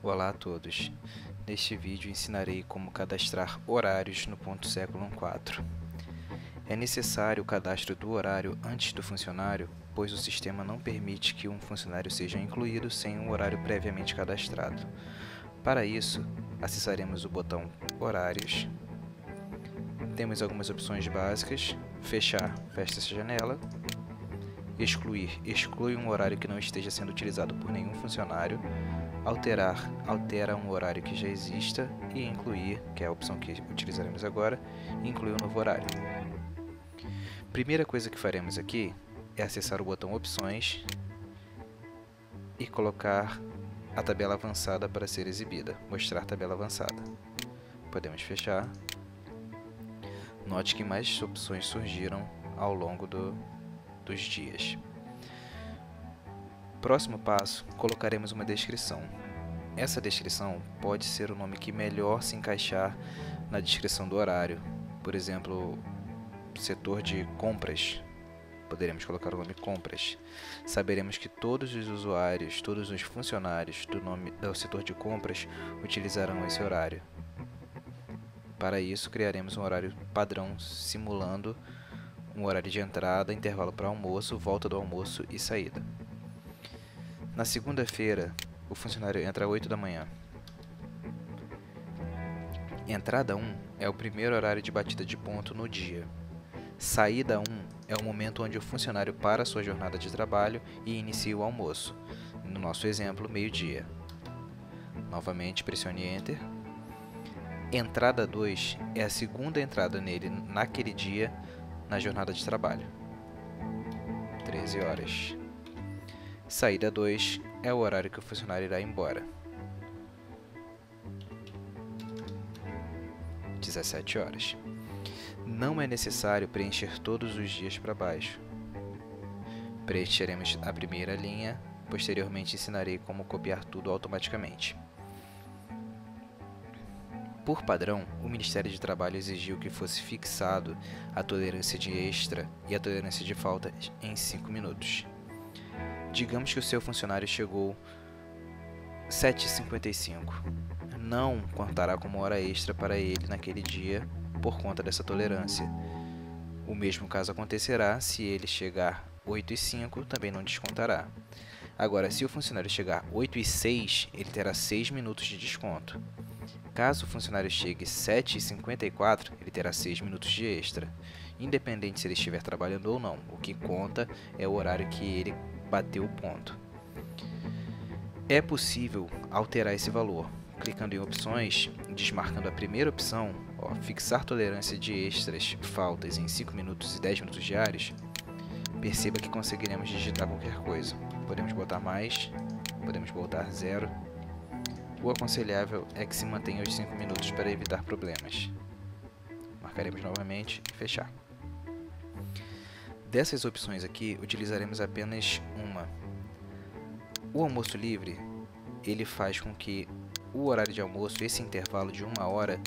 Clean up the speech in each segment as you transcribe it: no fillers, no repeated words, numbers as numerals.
Olá a todos. Neste vídeo ensinarei como cadastrar horários no ponto século 4. É necessário o cadastro do horário antes do funcionário, pois o sistema não permite que um funcionário seja incluído sem um horário previamente cadastrado. Para isso, acessaremos o botão Horários. Temos algumas opções básicas: fechar, fecha essa janela. Excluir, exclui um horário que não esteja sendo utilizado por nenhum funcionário. Alterar, altera um horário que já exista. E incluir, que é a opção que utilizaremos agora, inclui um novo horário. Primeira coisa que faremos aqui é acessar o botão Opções e colocar a tabela avançada para ser exibida, mostrar tabela avançada. Podemos fechar. Note que mais opções surgiram ao longo dos dias. Próximo passo, colocaremos uma descrição. Essa descrição pode ser o nome que melhor se encaixar na descrição do horário. Por exemplo, setor de compras. Poderemos colocar o nome compras. Saberemos que todos os usuários, todos os funcionários do setor de compras utilizarão esse horário. Para isso, criaremos um horário padrão simulando um horário de entrada, intervalo para almoço, volta do almoço e saída. Na segunda-feira, o funcionário entra às 8 da manhã. Entrada 1 é o primeiro horário de batida de ponto no dia. Saída 1 é o momento onde o funcionário para sua jornada de trabalho e inicia o almoço. No nosso exemplo, meio-dia. Novamente, pressione Enter. Entrada 2 é a segunda entrada nele naquele dia na jornada de trabalho. 13 horas. Saída 2 é o horário que o funcionário irá embora. 17 horas. Não é necessário preencher todos os dias para baixo. Preencheremos a primeira linha, posteriormente ensinarei como copiar tudo automaticamente. Por padrão, o Ministério do Trabalho exigiu que fosse fixado a tolerância de extra e a tolerância de falta em 5 minutos. Digamos que o seu funcionário chegou 7h55. Não contará como hora extra para ele naquele dia por conta dessa tolerância. O mesmo caso acontecerá se ele chegar 8h05, também não descontará. Agora, se o funcionário chegar 8h06, ele terá 6 minutos de desconto. Caso o funcionário chegue 7h54, ele terá 6 minutos de extra. Independente se ele estiver trabalhando ou não, o que conta é o horário que ele bateu o ponto. É possível alterar esse valor, clicando em opções, desmarcando a primeira opção, fixar tolerância de extras, faltas em 5 minutos e 10 minutos diários. Perceba que conseguiremos digitar qualquer coisa. Podemos botar mais, podemos botar 0. O aconselhável é que se mantenha os 5 minutos para evitar problemas. Marcaremos novamente e fechar. Dessas opções aqui, utilizaremos apenas uma. O almoço livre, ele faz com que o horário de almoço, esse intervalo de 1 hora,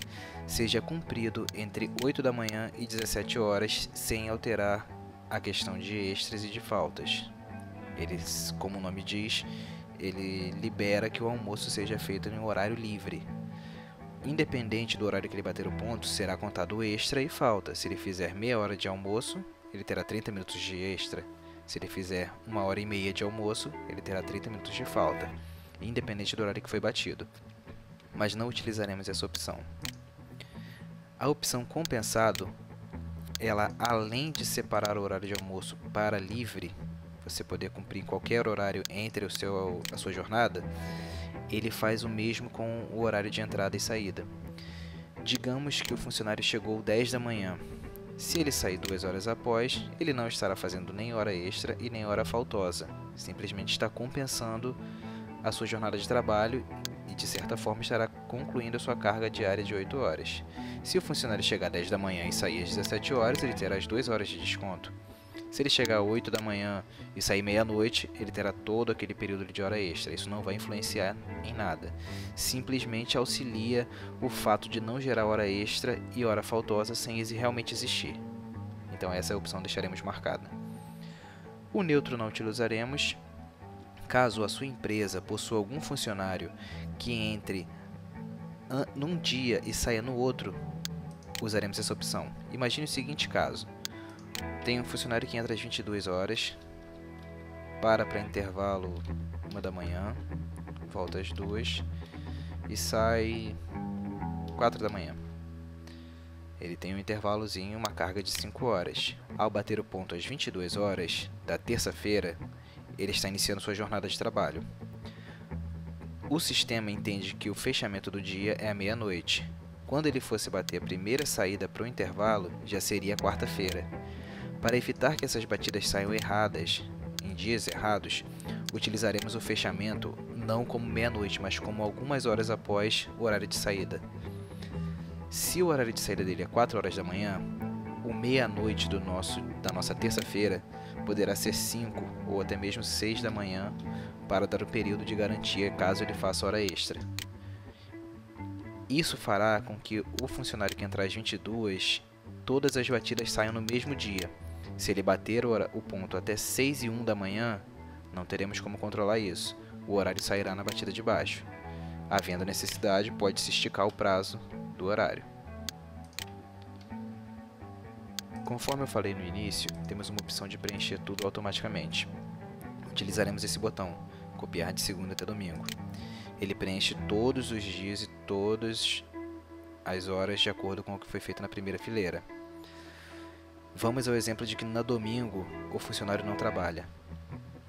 seja cumprido entre 8 da manhã e 17 horas, sem alterar a questão de extras e de faltas. Ele, como o nome diz, ele libera que o almoço seja feito em um horário livre. Independente do horário que ele bater o ponto, será contado extra e falta. Se ele fizer meia hora de almoço, ele terá 30 minutos de extra. Se ele fizer 1h30 de almoço, ele terá 30 minutos de falta, independente do horário que foi batido. Mas não utilizaremos essa opção. A opção compensado, ela, além de separar o horário de almoço para livre, você poder cumprir em qualquer horário entre a sua jornada, ele faz o mesmo com o horário de entrada e saída. Digamos que o funcionário chegou 10 da manhã. Se ele sair 2 horas após, ele não estará fazendo nem hora extra e nem hora faltosa. Simplesmente está compensando a sua jornada de trabalho e, de certa forma, estará concluindo a sua carga diária de 8 horas. Se o funcionário chegar 10 da manhã e sair às 17 horas, ele terá as 2 horas de desconto. Se ele chegar às 8 da manhã e sair meia-noite, ele terá todo aquele período de hora extra. Isso não vai influenciar em nada. Simplesmente auxilia o fato de não gerar hora extra e hora faltosa sem realmente existir. Então essa é a opção que deixaremos marcada. O neutro não utilizaremos. Caso a sua empresa possua algum funcionário que entre num dia e saia no outro, usaremos essa opção. Imagine o seguinte caso: tem um funcionário que entra às 22 horas, para intervalo 1 da manhã, volta às 2 e sai 4 da manhã. Ele tem um intervalozinho, uma carga de 5 horas. Ao bater o ponto às 22 horas da terça-feira, ele está iniciando sua jornada de trabalho. O sistema entende que o fechamento do dia é à meia-noite. Quando ele fosse bater a primeira saída para o intervalo, já seria quarta-feira. Para evitar que essas batidas saiam erradas, em dias errados, utilizaremos o fechamento não como meia-noite, mas como algumas horas após o horário de saída. Se o horário de saída dele é 4 horas da manhã, o meia-noite da nossa terça-feira poderá ser 5 ou até mesmo 6 da manhã, para dar o período de garantia caso ele faça hora extra. Isso fará com que o funcionário que entrar às 22, todas as batidas saiam no mesmo dia. Se ele bater o ponto até 6 e 1 da manhã, não teremos como controlar isso. O horário sairá na batida de baixo. Havendo necessidade, pode-se esticar o prazo do horário. Conforme eu falei no início, temos uma opção de preencher tudo automaticamente. Utilizaremos esse botão, copiar de segunda até domingo. Ele preenche todos os dias e todas as horas de acordo com o que foi feito na primeira fileira. Vamos ao exemplo de que no domingo o funcionário não trabalha.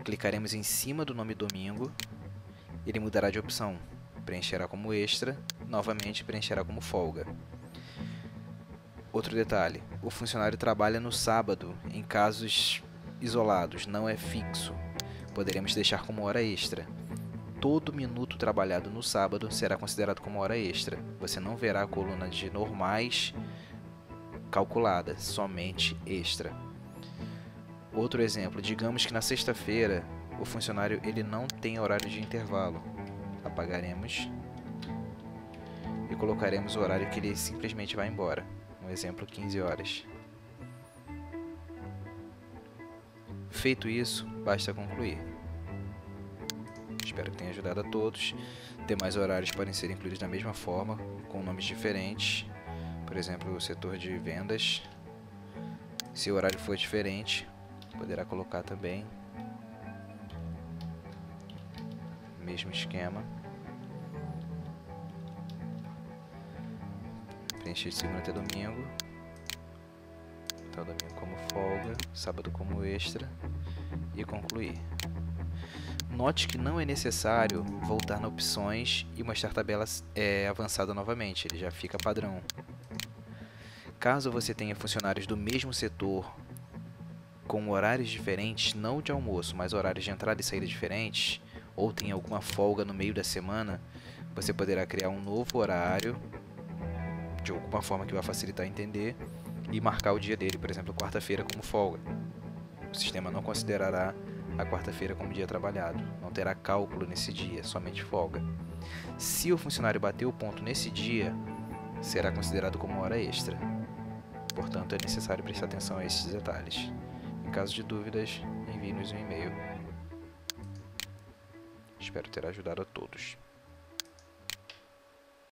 Clicaremos em cima do nome domingo, ele mudará de opção, preencherá como extra, novamente preencherá como folga. Outro detalhe, o funcionário trabalha no sábado, em casos isolados, não é fixo, poderemos deixar como hora extra. Todo minuto trabalhado no sábado será considerado como hora extra, você não verá a coluna de normais calculada, somente extra. Outro exemplo, digamos que na sexta-feira o funcionário ele não tem horário de intervalo. Apagaremos e colocaremos o horário que ele simplesmente vai embora. Um exemplo, 15 horas. Feito isso, basta concluir. Espero que tenha ajudado a todos. Demais horários podem ser incluídos da mesma forma, com nomes diferentes. Por exemplo, o setor de vendas. Se o horário for diferente, poderá colocar também o mesmo esquema. Preencher de segunda até domingo. Então, domingo como folga, sábado como extra e concluir. Note que não é necessário voltar nas opções e mostrar tabela avançada novamente, ele já fica padrão. Caso você tenha funcionários do mesmo setor com horários diferentes, não de almoço, mas horários de entrada e saída diferentes, ou tenha alguma folga no meio da semana, você poderá criar um novo horário, de alguma forma que vai facilitar entender, e marcar o dia dele, por exemplo, quarta-feira como folga. O sistema não considerará a quarta-feira como dia trabalhado, não terá cálculo nesse dia, somente folga. Se o funcionário bater o ponto nesse dia, será considerado como hora extra. Portanto, é necessário prestar atenção a esses detalhes. Em caso de dúvidas, envie-nos um e-mail. Espero ter ajudado a todos.